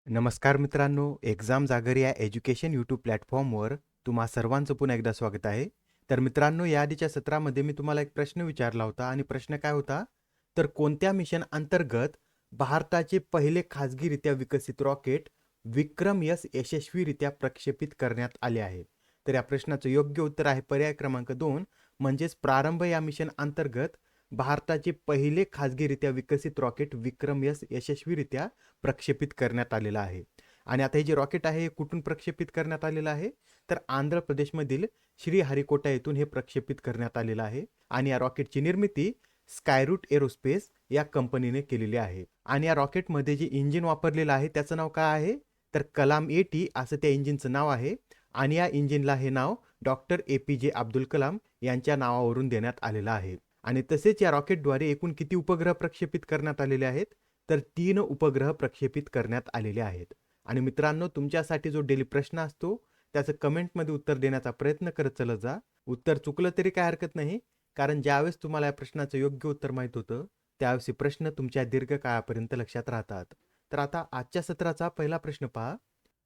नमस्कार मित्रांनो, एक्झाम जागर या एज्युकेशन यूट्यूब प्लॅटफॉर्मवर तुम्हा सर्वांचं पुन्हा एकदा स्वागत आहे. तर मित्रांनो, या आधीच्या सत्रामध्ये मी तुम्हाला एक प्रश्न विचारला होता आणि प्रश्न काय होता? तर कोणत्या मिशन अंतर्गत भारताचे पहिले खाजगीरित्या विकसित रॉकेट विक्रम-एस यशस्वीरित्या प्रक्षेपित करण्यात आले आहे? तर या प्रश्नाचं योग्य उत्तर आहे पर्याय क्रमांक 2 म्हणजेच प्रारंभ या मिशन अंतर्गत भारताचे पहिले खाजगीरित्या विकसित रॉकेट विक्रम-एस यशस्वीरित्या प्रक्षेपित करण्यात आलेलं आहे. आणि आता हे जे रॉकेट आहे हे कुठून प्रक्षेपित करण्यात आलेलं आहे? तर आंध्र प्रदेशमधील श्रीहरिकोटा येथून हे प्रक्षेपित करण्यात आलेलं आहे. आणि या रॉकेटची निर्मिती स्कायरूट एरोस्पेस या कंपनीने केलेली आहे. आणि या रॉकेटमध्ये जे इंजिन वापरलेलं आहे त्याचं नाव काय आहे? तर कलाम 80 असं त्या इंजिनचं नाव आहे. आणि या इंजिनला हे नाव डॉक्टर APJ अब्दुल कलाम यांच्या नावावरून देण्यात आलेलं आहे. आणि तसेच या रॉकेटद्वारे एकूण किती उपग्रह प्रक्षेपित करण्यात आलेले आहेत? तर 3 उपग्रह प्रक्षेपित करण्यात आलेले आहेत. आणि मित्रांनो, तुमच्यासाठी जो डेली प्रश्न असतो त्याचं कमेंटमध्ये उत्तर देण्याचा प्रयत्न करत चला जा. उत्तर चुकलं तरी काय हरकत नाही, कारण ज्यावेळेस तुम्हाला या प्रश्नाचं योग्य उत्तर माहीत होतं त्यावेळेस हे प्रश्न तुमच्या दीर्घकाळापर्यंत लक्षात राहतात. तर आता आजच्या सत्राचा पहिला प्रश्न पहा.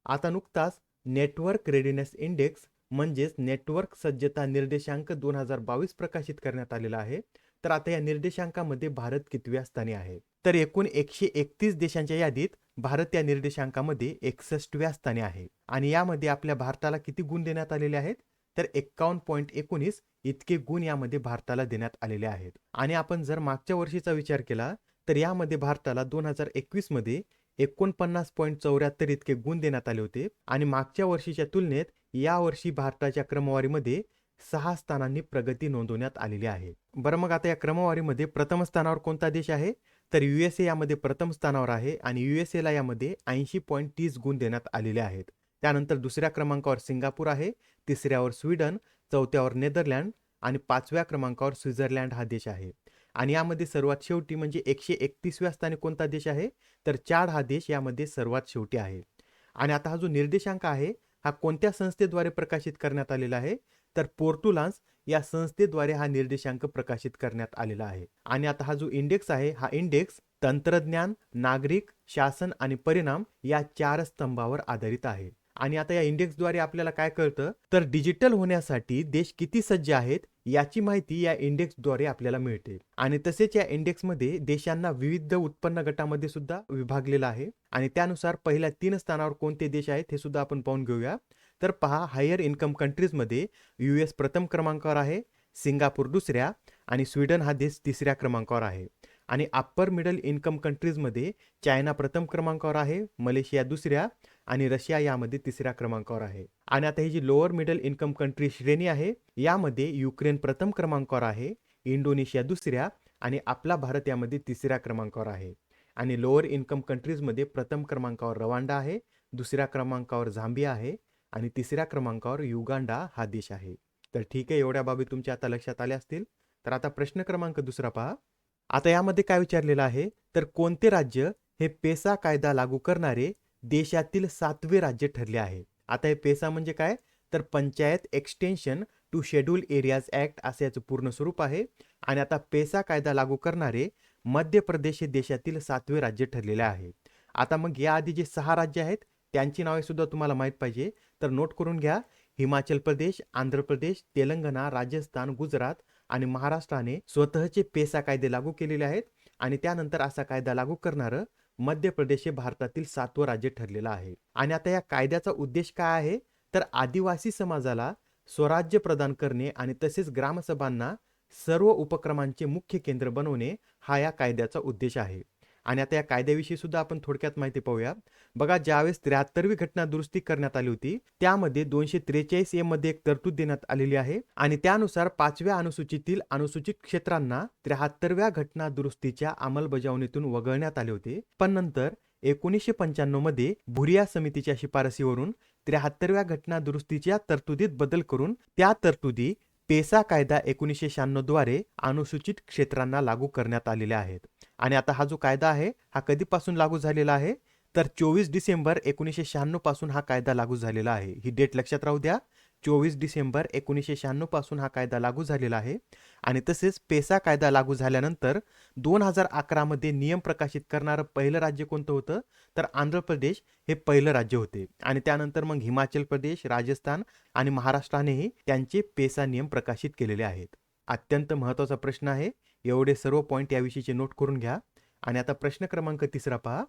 आता नुकताच नेटवर्क रेडिनेस इंडेक्स म्हणजेच नेटवर्क सज्जता निर्देशांक 2022 प्रकाशित करण्यात आलेला आहे. तर आता या निर्देशांकामध्ये भारत कितव्या स्थानी आहे? तर एकूण 131 देशांच्या यादीत भारत या निर्देशांकामध्ये 61व्या स्थानी आहे. आणि यामध्ये आपल्या भारताला किती गुण देण्यात आलेले आहेत? तर 51.19 इतके गुण यामध्ये भारताला देण्यात आलेले आहेत. आणि आपण जर मागच्या वर्षीचा विचार केला तर यामध्ये भारताला 2021 मध्ये 49.74 इतके गुण देण्यात आले होते. आणि मागच्या वर्षीच्या तुलनेत यावर्षी भारताच्या क्रमवारीमध्ये 6 स्थानांनी प्रगती नोंदवण्यात आलेली आहे. बरं, मग आता या क्रमवारीमध्ये प्रथम स्थानावर कोणता देश आहे? तर USA यामध्ये प्रथम स्थानावर आहे आणि USAला यामध्ये 80.30 गुण देण्यात आलेले आहेत. त्यानंतर दुसऱ्या क्रमांकावर सिंगापूर आहे, तिसऱ्यावर स्वीडन, चौथ्यावर नेदरलँड आणि 5व्या क्रमांकावर स्वित्झर्लंड हा देश आहे. आणि यामध्ये सर्वात शेवटी म्हणजे 131व्या स्थानी कोणता देश आहे? तर चाड हा देश यामध्ये सर्वात शेवटी आहे. आणि आता हा जो निर्देशांक आहे हा कोणत्या संस्थेद्वारे प्रकाशित करण्यात आलेला आहे? तर पोर्टुलान्स या संस्थेद्वारे हा निर्देशांक प्रकाशित करण्यात आलेला आहे. आणि आता हा जो इंडेक्स आहे हा इंडेक्स तंत्रज्ञान, नागरिक, शासन आणि परिणाम या 4 स्तंभावर आधारित आहे. आणि आता या इंडेक्सद्वारे आपल्याला काय कळतं? तर डिजिटल होण्यासाठी देश किती सज्ज आहेत याची माहिती या इंडेक्सद्वारे आपल्याला मिळते. आणि तसेच या इंडेक्समध्ये देशांना विविध उत्पन्न गटामध्ये सुद्धा विभागलेलं आहे. आणि त्यानुसार पहिल्या 3 स्थानावर कोणते देश आहेत हे सुद्धा आपण पाहून घेऊया. तर पहा, हायर इन्कम कंट्रीजमध्ये US प्रथम क्रमांकावर आहे, सिंगापूर दुसऱ्या आणि स्वीडन हा देश तिसऱ्या क्रमांकावर आहे. आणि अप्पर मिडल इन्कम कंट्रीजमध्ये चायना प्रथम क्रमांकावर आहे, मलेशिया दुसऱ्या आणि रशिया यामध्ये तिसऱ्या क्रमांकावर आहे. आणि आता ही जी लोअर मिडल इन्कम कंट्री श्रेणी आहे यामध्ये युक्रेन प्रथम क्रमांकावर आहे, इंडोनेशिया दुसऱ्या आणि आपला भारत यामध्ये तिसऱ्या क्रमांकावर आहे. आणि लोअर इन्कम कंट्रीजमध्ये प्रथम क्रमांकावर रवांडा आहे, दुसऱ्या क्रमांकावर झांबिया आहे आणि तिसऱ्या क्रमांकावर युगांडा हा देश आहे. तर ठीक आहे, एवढ्या बाबी तुमच्या आता लक्षात आल्या असतील. तर आता प्रश्न क्रमांक दुसरा पहा. आता यामध्ये काय विचारलेलं आहे? तर कोणते राज्य हे पेसा कायदा लागू करणारे देशातील 7वे राज्य ठरले आहे? आता हे पेसा म्हणजे काय? तर panchayat extension to schedule areas act असे याचं पूर्ण स्वरूप आहे. आणि आता पेसा कायदा लागू करणारे मध्य प्रदेश हे देशातील 7वे राज्य ठरलेले आहे. आता मग याआधी जे 6 राज्य आहेत त्यांची नावे सुद्धा तुम्हाला माहित पाहिजे, तर नोट करून घ्या. हिमाचल प्रदेश, आंध्र प्रदेश, तेलंगणा, राजस्थान, गुजरात आणि महाराष्ट्राने स्वतःचे पेसा कायदे लागू केलेले आहेत. आणि त्यानंतर असा कायदा लागू करणारं मध्य प्रदेश हे भारतातील 7वं राज्य ठरलेलं आहे. आणि आता या कायद्याचा उद्देश काय आहे? तर आदिवासी समाजाला स्वराज्य प्रदान करणे आणि तसेच ग्रामसभांना सर्व उपक्रमांचे मुख्य केंद्र बनवणे हा या कायद्याचा उद्देश आहे. आणि आता या कायद्याविषयी सुद्धा आपण थोडक्यात माहिती पाहूया. बघा, ज्यावेळेस 73वी घटना दुरुस्ती करण्यात आली होती त्यामध्ये 243 मध्ये एक तरतूद देण्यात आलेली आहे. आणि त्यानुसार 5व्या अनुसूचीतील अनुसूचित क्षेत्रांना 73व्या घटना दुरुस्तीच्या अंमलबजावणीतून वगळण्यात आले होते. पण नंतर 1995 मध्ये भुरिया समितीच्या शिफारसीवरून 73व्या घटना दुरुस्तीच्या तरतुदीत बदल करून त्या तरतुदी पेसा कायदा 1996 द्वारे अनुसूचित क्षेत्रांना लागू करण्यात आलेल्या आहेत. आणि आता हा जो कायदा आहे हा कधीपासून लागू झालेला आहे? तर 24 डिसेंबर 1996 पासून हा कायदा लागू झालेला आहे. ही डेट लक्षात राहू द्या. 24 डिसेंबर 1996 पासून हा कायदा लागू झालेला आहे. आणि तसेच पेसा कायदा लागू झाल्यानंतर 2011 मध्ये नियम प्रकाशित करणारं पहिलं राज्य कोणतं होतं? तर आंध्र प्रदेश हे पहिलं राज्य होते. आणि त्यानंतर मग हिमाचल प्रदेश, राजस्थान आणि महाराष्ट्रानेही त्यांचे पेसा नियम प्रकाशित केलेले आहेत. अत्यंत महत्त्वाचा प्रश्न आहे. एवढे सर्व पॉईंट याविषयीचे नोट करून घ्या. आणि आता प्रश्न क्रमांक 3 पहा.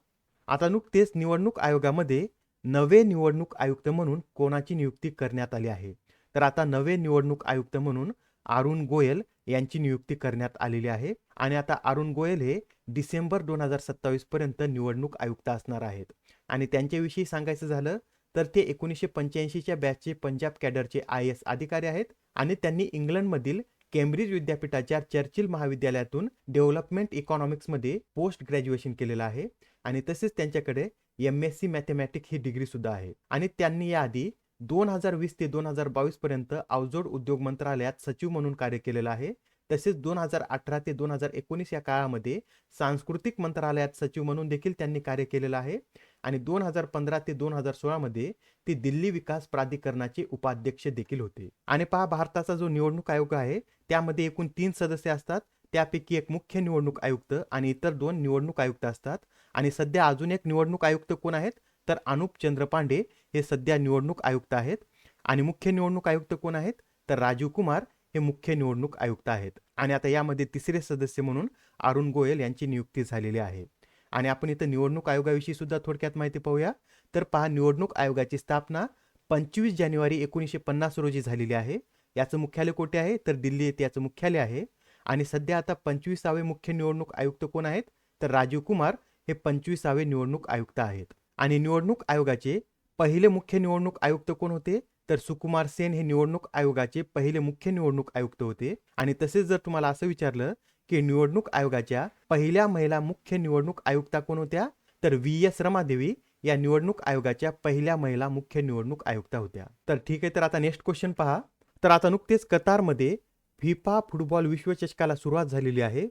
आता नुकतेच निवडणूक आयोगामध्ये नवे निवडणूक आयुक्त म्हणून कोणाची नियुक्ती करण्यात आली आहे? तर आता नवे निवडणूक आयुक्त म्हणून अरुण गोयल यांची नियुक्ती करण्यात आलेली आहे. आणि आता अरुण गोयल हे डिसेंबर 2027 पर्यंत निवडणूक आयुक्त असणार आहेत. आणि त्यांच्याविषयी सांगायचं झालं तर ते 1985च्या बॅचचे पंजाब कॅडरचे IAS अधिकारी आहेत. आणि त्यांनी इंग्लंडमधील केम्ब्रिज विद्यापीठाच्या चर्चिल महाविद्यालयातून डेव्हलपमेंट इकॉनॉमिक्समध्ये पोस्ट ग्रॅज्युएशन केलेलं आहे. आणि तसेच त्यांच्याकडे MSc मॅथमॅटिक्स ही डिग्री सुद्धा आहे. आणि त्यांनी याआधी 2020 ते 2022 पर्यंत अवजोड उद्योग मंत्रालयात सचिव म्हणून कार्य केलेलं आहे. तसेच 2018 ते 2019 या काळामध्ये सांस्कृतिक मंत्रालयात सचिव म्हणून देखील त्यांनी कार्य केलेलं आहे. आणि 2015 ते 2016 मध्ये ते दिल्ली विकास प्राधिकरणाचे उपाध्यक्ष देखील होते. आणि पहा, भारताचा जो निवडणूक आयोग आहे त्यामध्ये एकूण 3 सदस्य असतात. त्यापैकी एक मुख्य निवडणूक आयुक्त आणि इतर 2 निवडणूक आयुक्त असतात. आणि सध्या अजून एक निवडणूक आयुक्त कोण आहेत? तर अनुप चंद्र पांडे हे सध्या निवडणूक आयुक्त आहेत. आणि मुख्य निवडणूक आयुक्त कोण आहेत? तर राजीव कुमार हे मुख्य निवडणूक आयुक्त आहेत. आणि आता यामध्ये तिसरे सदस्य म्हणून अरुण गोयल यांची नियुक्ती झालेली आहे. आणि आपण इथं निवडणूक आयोगाविषयी सुद्धा थोडक्यात माहिती पाहूया. तर पहा, निवडणूक आयोगाची स्थापना 25 जानेवारी 1950 रोजी झालेली आहे. याचं मुख्यालय कोठे आहे? तर दिल्ली येथे याचं मुख्यालय आहे. आणि सध्या आता 25वे मुख्य निवडणूक आयुक्त कोण आहेत? तर राजीव कुमार हे 25वे निवडणूक आयुक्त आहेत. आणि निवडणूक आयोगाचे पहिले मुख्य निवडणूक आयुक्त कोण होते? तर सुकुमार सेन हे निवडणूक आयोगाचे पहिले मुख्य निवडणूक आयुक्त होते. आणि तसेच जर तुम्हाला असं विचारलं की निवडणूक आयोगाच्या पहिल्या महिला मुख्य निवडणूक आयुक्ता कोण होत्या? तर VS रमादेवी या निवडणूक आयोगाच्या पहिल्या महिला मुख्य निवडणूक आयुक्ता होत्या. तर ठीक आहे, तर आता नेक्स्ट क्वेश्चन पहा. तर आता नुकतेच कतारमध्ये फिफा फुटबॉल विश्वचषकाला सुरुवात झालेली आहे.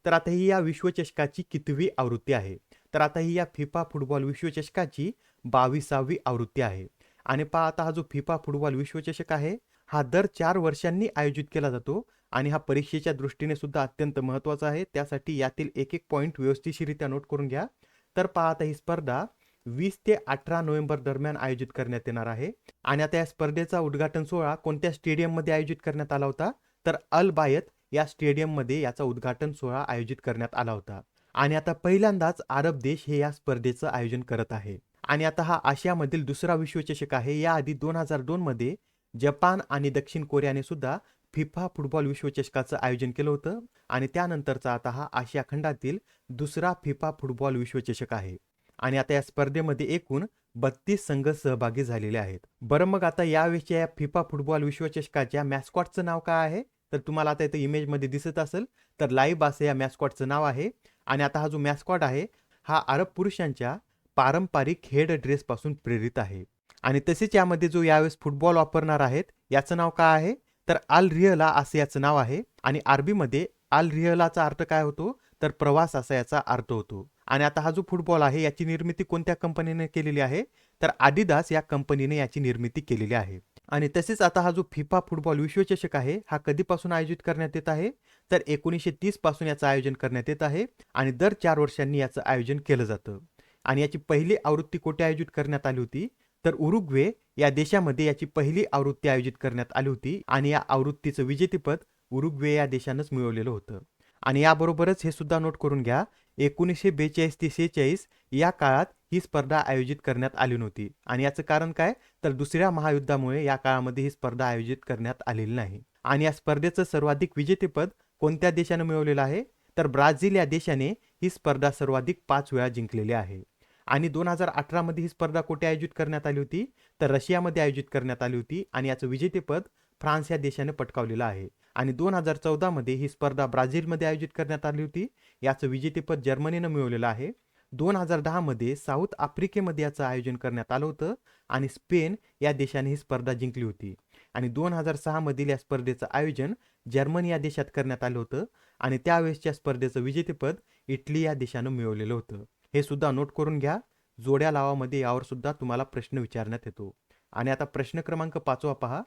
तर आता ही या विश्वचषकाची कितवी आवृत्ती आहे? तर आता ही या फिफा फुटबॉल विश्वचषकाची 22वी आवृत्ती आहे. आणि पहा, आता हा जो फिफा फुटबॉल विश्वचषक आहे हा दर 4 वर्षांनी आयोजित केला जातो. आणि हा परीक्षेच्या दृष्टीने सुद्धा अत्यंत महत्त्वाचा आहे. त्यासाठी यातील एक एक पॉईंट व्यवस्थितरित्या नोट करून घ्या. तर पहा, आता ही स्पर्धा 20 ते 18 नोव्हेंबर दरम्यान आयोजित करण्यात येणार आहे. आणि आता या स्पर्धेचा उद्घाटन सोहळा कोणत्या स्टेडियममध्ये आयोजित करण्यात आला होता? तर अल बायत या स्टेडियममध्ये याचा उद्घाटन सोहळा आयोजित करण्यात आला होता. आणि आता पहिल्यांदाच अरब देश हे या स्पर्धेचं आयोजन करत आहे. आणि आता हा आशियामधील दुसरा विश्वचषक आहे. याआधी 2002 मध्ये जपान आणि दक्षिण कोरियाने सुद्धा फिफा फुटबॉल विश्वचषकाचं आयोजन केलं होतं. आणि त्यानंतरचा आता हा आशिया खंडातील दुसरा फिफा फुटबॉल विश्वचषक आहे. आणि आता या स्पर्धेमध्ये एकूण 32 संघ सहभागी झालेले आहेत. बरं, मग आता यावेळेच्या या फिफा फुटबॉल विश्वचषकाच्या मॅस्कॉटचं नाव काय आहे? तर तुम्हाला आता इथं इमेजमध्ये दिसत असेल तर लाईब असं या मॅस्कॉटचं नाव आहे. आणि आता हा जो मॅस्कॉट आहे हा अरब पुरुषांच्या पारंपरिक हेड ड्रेसपासून प्रेरित आहे. आणि तसेच यामध्ये जो यावेळेस फुटबॉल वापरणार आहेत याचं नाव काय आहे? तर अल रिहला असं याचं नाव आहे. आणि अरबीमध्ये अल रिहलाचा अर्थ काय होतो? तर प्रवास असा याचा अर्थ होतो. आणि आता हा जो फुटबॉल आहे याची निर्मिती कोणत्या कंपनीने केलेली आहे? तर आदिदास या कंपनीने याची निर्मिती केलेली आहे. आणि तसेच आता हा जो फिफा फुटबॉल विश्वचषक आहे हा कधीपासून आयोजित करण्यात येत आहे? तर 1930 पासून याचं आयोजन करण्यात येत आहे. आणि दर 4 वर्षांनी याचं आयोजन केलं जातं. आणि याची पहिली आवृत्ती कुठे आयोजित करण्यात आली होती? तर उरुग्वे या देशामध्ये याची पहिली आवृत्ती आयोजित करण्यात आली होती. आणि या आवृत्तीचं विजेतेपद उरुग्वे या देशानंच मिळवलेलं होतं. आणि याबरोबरच हे सुद्धा नोट करून घ्या, 1942 ते 46 या काळात ही स्पर्धा आयोजित करण्यात आली नव्हती. आणि याचं कारण काय? तर दुसऱ्या महायुद्धामुळे या काळामध्ये ही स्पर्धा आयोजित करण्यात आलेली नाही. आणि या स्पर्धेचं सर्वाधिक विजेतेपद कोणत्या देशानं मिळवलेलं आहे? तर ब्राझील या देशाने ही स्पर्धा सर्वाधिक 5 वेळा जिंकलेली आहे. आणि 2018 मध्ये ही स्पर्धा कुठे आयोजित करण्यात आली होती? तर रशियामध्ये आयोजित करण्यात आली होती. आणि याचं विजेतेपद फ्रान्स या देशाने पटकावलेलं आहे. आणि 2014 मध्ये ही स्पर्धा ब्राझीलमध्ये आयोजित करण्यात आली होती. याचं विजेतेपद जर्मनीनं मिळवलेलं आहे. 2010 मध्ये साऊथ आफ्रिकेमध्ये याचं आयोजन करण्यात आलं होतं. आणि स्पेन या देशाने ही स्पर्धा जिंकली होती. आणि 2006 मधील या स्पर्धेचं आयोजन जर्मनी या देशात करण्यात आलं होतं. आणि त्यावेळेसच्या स्पर्धेचं विजेतेपद इटली या देशानं मिळवलेलं होतं. हे सुद्धा नोट करून घ्या. जोड्या लावामध्ये यावर सुद्धा तुम्हाला प्रश्न विचारण्यात येतो. आणि आता प्रश्न क्रमांक 5 पहा.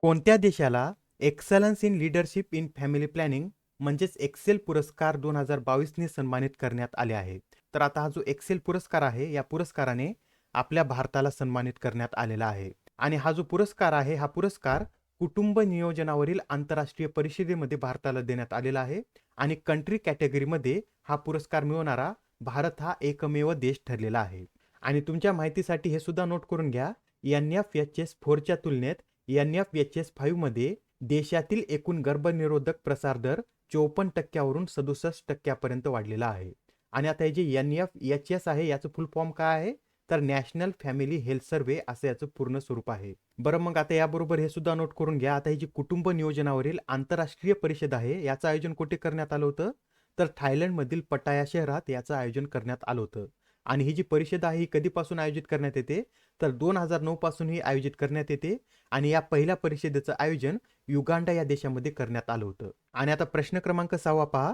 कोणत्या देशाला excellence in leadership in family planning म्हणजेच एक्सेल पुरस्कार 2022 ने सन्मानित करण्यात आले आहे? तर आता हा जो एक्सेल पुरस्कार आहे, या पुरस्काराने आपल्या भारताला सन्मानित करण्यात आलेला आहे. आणि हा जो पुरस्कार आहे, हा पुरस्कार कुटुंब नियोजनावरील आंतरराष्ट्रीय परिषदेमध्ये भारताला देण्यात आलेला आहे. आणि कंट्री कॅटेगरीमध्ये हा पुरस्कार मिळवणारा भारत हा एकमेव देश ठरलेला आहे. आणि तुमच्या माहितीसाठी हे सुद्धा नोट करून घ्या, NFHS4च्या तुलनेत NFHS5 मध्ये देशातील एकूण गर्भनिरोधक प्रसार दर 54% वरून 67% वाढलेला आहे. आणि आता हे जे NFHS आहे, याचं फुल फॉर्म काय आहे? तर नॅशनल फॅमिली हेल्थ सर्व्हे असं याचं पूर्ण स्वरूप आहे. बरं, मग आता याबरोबर हे सुद्धा नोट करून घ्या, आता ही जी कुटुंब नियोजनावरील आंतरराष्ट्रीय परिषद आहे, याचं आयोजन कुठे करण्यात आलं होतं? तर थायलंडमधील पटाया शहरात याचं आयोजन करण्यात आलं होतं. आणि ही जी परिषद आहे, ही कधीपासून आयोजित करण्यात येते? तर 2009 पासून ही आयोजित करण्यात येते. आणि या पहिल्या परिषदेचं आयोजन युगांडा या देशामध्ये करण्यात आलं होतं. आणि आता प्रश्न क्रमांक 6 पहा.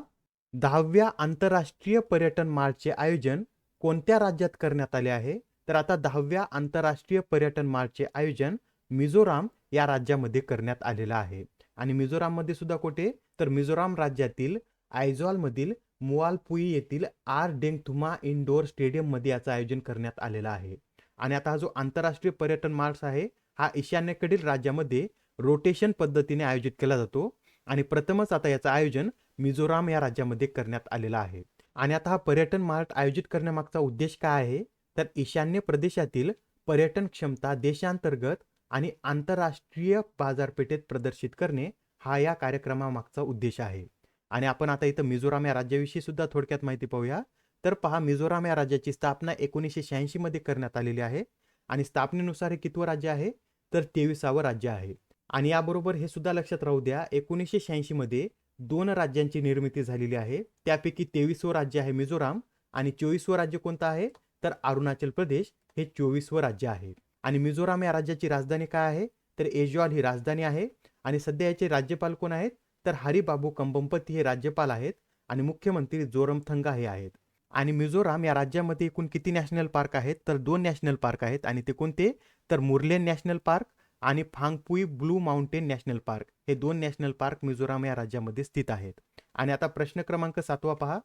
10व्या आंतरराष्ट्रीय पर्यटन मार्चचे आयोजन कोणत्या राज्यात करण्यात आले आहे? तर आता 10व्या आंतरराष्ट्रीय पर्यटन मार्चचे आयोजन मिझोराम या राज्यामध्ये करण्यात आलेलं आहे. आणि मिझोराममध्ये सुद्धा कुठे? तर मिझोराम राज्यातील आयझॉलमधील मुआलपुई येथील आर डेंगथुमा इंडोर स्टेडियममध्ये याचं आयोजन करण्यात आलेलं आहे. आणि आता हा जो आंतरराष्ट्रीय पर्यटन मार्च आहे, हा ईशान्येकडील राज्यामध्ये रोटेशन पद्धतीने आयोजित केला जातो. आणि प्रथमच आता याचं आयोजन मिझोराम या राज्यामध्ये करण्यात आलेलं आहे. आणि आता हा पर्यटन मार्ट आयोजित करण्यामागचा उद्देश काय आहे? तर ईशान्य प्रदेशातील पर्यटन क्षमता देशांतर्गत आणि आंतरराष्ट्रीय बाजारपेठेत प्रदर्शित करणे, हा या कार्यक्रमामागचा उद्देश आहे. आणि आपण आता इथं मिझोराम या राज्याविषयी सुद्धा थोडक्यात माहिती पाहूया. तर पहा, मिझोराम या राज्याची स्थापना 1986 मध्ये करण्यात आलेली आहे. आणि स्थापनेनुसार हे कितवं राज्य आहे? तर 23वं राज्य आहे. आणि याबरोबर हे सुद्धा लक्षात राहू द्या, 1986 मध्ये 2 राज्यांची निर्मिती झालेली आहे. त्यापैकी 23वं राज्य आहे मिझोराम आणि 24वं राज्य कोणतं आहे? तर अरुणाचल प्रदेश हे 24वं राज्य आहे. आणि मिझोराम या राज्याची राजधानी काय आहे? तर ऐझॉल ही राजधानी आहे. आणि सध्या याचे राज्यपाल कोण आहेत? तर हरिबाबू कंबमपती हे राज्यपाल आहेत. आणि मुख्यमंत्री जोरमथंगा हे आहेत. आणि मिझोराम या राज्यामध्ये एकूण किती नॅशनल पार्क आहेत? तर 2 नॅशनल पार्क आहेत. आणि ते कोणते? तर मुर्लेन नॅशनल पार्क आणि Phawngpui blue mountain national park, हे 2 नॅशनल पार्क मिझोराम या राज्यामध्ये स्थित आहेत. आणि आता प्रश्न क्रमांक 7 पहा.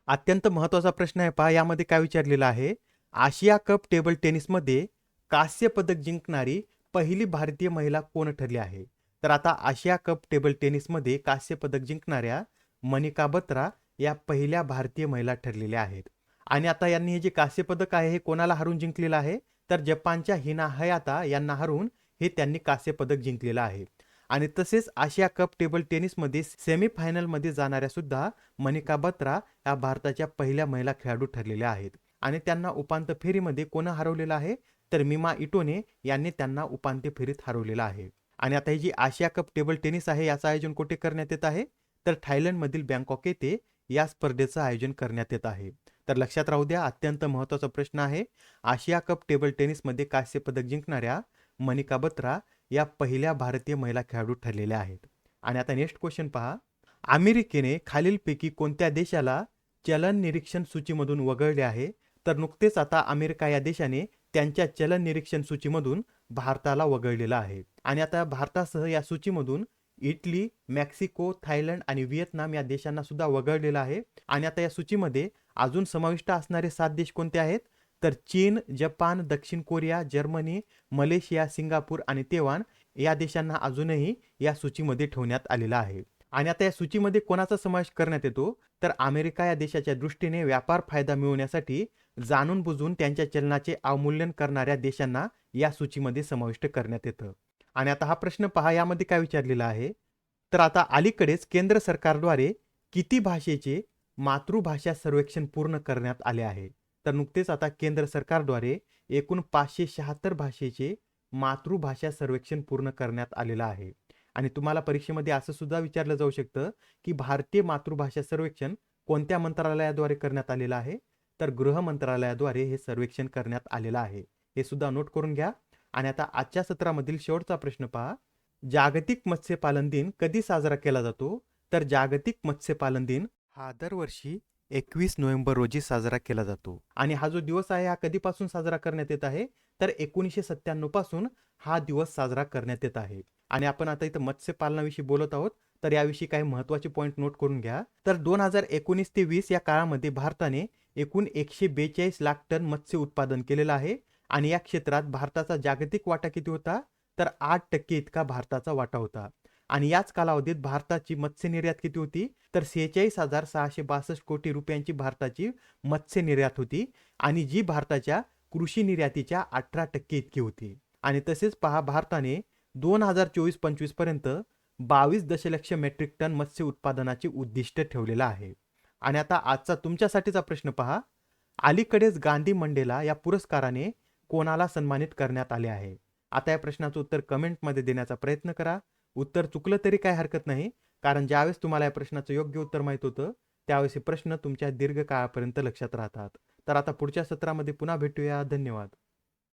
अत्यंत महत्त्वाचा प्रश्न आहे पहा, यामध्ये काय विचारलेलं आहे? आशिया कप टेबल टेनिसमध्ये कांस्य पदक जिंकणारी पहिली भारतीय महिला कोण ठरली आहे? तर आता आशिया कप टेबल टेनिसमध्ये कांस्य पदक जिंकणाऱ्या मनिका बत्रा या पहिल्या भारतीय महिला ठरलेल्या आहेत. आणि आता यांनी हे जे कांस्य पदक आहे, हे कोणाला हरून जिंकलेलं आहे? तर जपानच्या हिना हयाता यांना हरून हे त्यांनी कांस्य पदक जिंकलेलं आहे. आणि तसेच आशिया कप टेबल टेनिसमध्ये सेमीफायनलमध्ये जाणाऱ्या सुद्धा मनिका बत्रा या भारताच्या पहिल्या महिला खेळाडू ठरलेल्या आहेत. आणि त्यांना उपांत्य फेरीमध्ये कोण हरवलेलं आहे? तर मिमा इटोने यांनी त्यांना उपांत्य फेरीत हरवलेलं आहे. आणि आता ही जी आशिया कप टेबल टेनिस आहे, याचं आयोजन कुठे करण्यात येत आहे? तर थायलंडमधील बँकॉक येथे या स्पर्धेचं आयोजन करण्यात येत आहे. तर लक्षात राहू द्या, अत्यंत महत्त्वाचा प्रश्न आहे. आशिया कप टेबल टेनिसमध्ये कांस्य पदक जिंकणाऱ्या मनिका बत्रा या पहिल्या भारतीय महिला खेळाडू ठरलेल्या आहेत. आणि आता नेक्स्ट क्वेश्चन पहा. अमेरिकेने खालीलपैकी कोणत्या देशाला चलन निरीक्षण सूचीमधून वगळले आहे? तर नुकतेच आता अमेरिका या देशाने त्यांच्या चलन निरीक्षण सूचीमधून भारताला वगळलेलं आहे. आणि आता भारतासह या सूचीमधून इटली, मेक्सिको, थायलंड आणि व्हिएतनाम या देशांना सुद्धा वगळलेलं आहे. आणि आता या सूचीमध्ये अजून समाविष्ट असणारे 7 देश कोणते आहेत? तर चीन, जपान, दक्षिण कोरिया, जर्मनी, मलेशिया, सिंगापूर आणि तैवान या देशांना अजूनही या सूचीमध्ये ठेवण्यात आलेलं आहे. आणि आता या सूचीमध्ये कोणाचा समावेश करण्यात येतो? तर अमेरिका या देशाच्या दृष्टीने व्यापार फायदा मिळवण्यासाठी जाणून बुजून त्यांच्या चलनाचे अवमूल्यन करणाऱ्या देशांना या सूचीमध्ये समाविष्ट करण्यात येतं. आणि आता हा प्रश्न पहा, यामध्ये काय विचारलेला आहे? तर आता अलीकडेच केंद्र सरकारद्वारे किती भाषेचे मातृभाषा सर्वेक्षण पूर्ण करण्यात आले आहे? तर नुकतेच आता केंद्र सरकारद्वारे एकूण 576 भाषेचे मातृभाषा सर्वेक्षण पूर्ण करण्यात आलेलं आहे. आणि तुम्हाला परीक्षेमध्ये असं सुद्धा विचारलं जाऊ शकतं की भारतीय मातृभाषा सर्वेक्षण कोणत्या मंत्रालयाद्वारे करण्यात आलेलं आहे? तर गृह मंत्रालयाद्वारे हे सर्वेक्षण करण्यात आलेलं आहे. हे सुद्धा नोट करून घ्या. आणि आता आजच्या सत्रामधील शेवटचा प्रश्न पहा. जागतिक मत्स्यपालन दिन कधी साजरा केला जातो? तर जागतिक मत्स्यपालन दिन हा दरवर्षी 21 नोव्हेंबर रोजी साजरा केला जातो. आणि हा जो दिवस आहे हा कधीपासून साजरा करण्यात येत आहे? तर 1997 पासून हा दिवस साजरा करण्यात येत आहे. आणि आपण आता इथं मत्स्यपालनाविषयी बोलत आहोत, तर याविषयी काही महत्त्वाचे पॉईंट नोट करून घ्या. तर 2019 ते 20 या काळामध्ये भारताने एकूण 142 लाख टन मत्स्य उत्पादन केलेलं आहे. आणि या क्षेत्रात भारताचा जागतिक वाटा किती होता? तर 8% इतका भारताचा वाटा होता. आणि याच कालावधीत भारताची मत्स्य निर्यात किती होती? तर 46,662 कोटी रुपयांची भारताची मत्स्य निर्यात होती. आणि जी भारताच्या कृषी निर्यातीच्या 18% इतकी होती. आणि तसेच पहा, भारताने 2024-25 पर्यंत 22 दशलक्ष मेट्रिक टन मत्स्य उत्पादनाचे उद्दिष्ट ठेवलेलं आहे. आणि आता आजचा तुमच्यासाठीचा प्रश्न पहा. अलीकडेच गांधी मंडेला या पुरस्काराने कोणाला सन्मानित करण्यात आले आहे? आता या प्रश्नाचं उत्तर कमेंटमध्ये देण्याचा प्रयत्न करा. उत्तर चुकलं तरी काही हरकत नाही, कारण ज्यावेळेस तुम्हाला या प्रश्नाचं योग्य उत्तर माहित होतं, त्यावेळेस हे प्रश्न तुमच्या दीर्घकाळापर्यंत लक्षात राहतात. तर आता पुढच्या सत्रामध्ये पुन्हा भेटूया. धन्यवाद.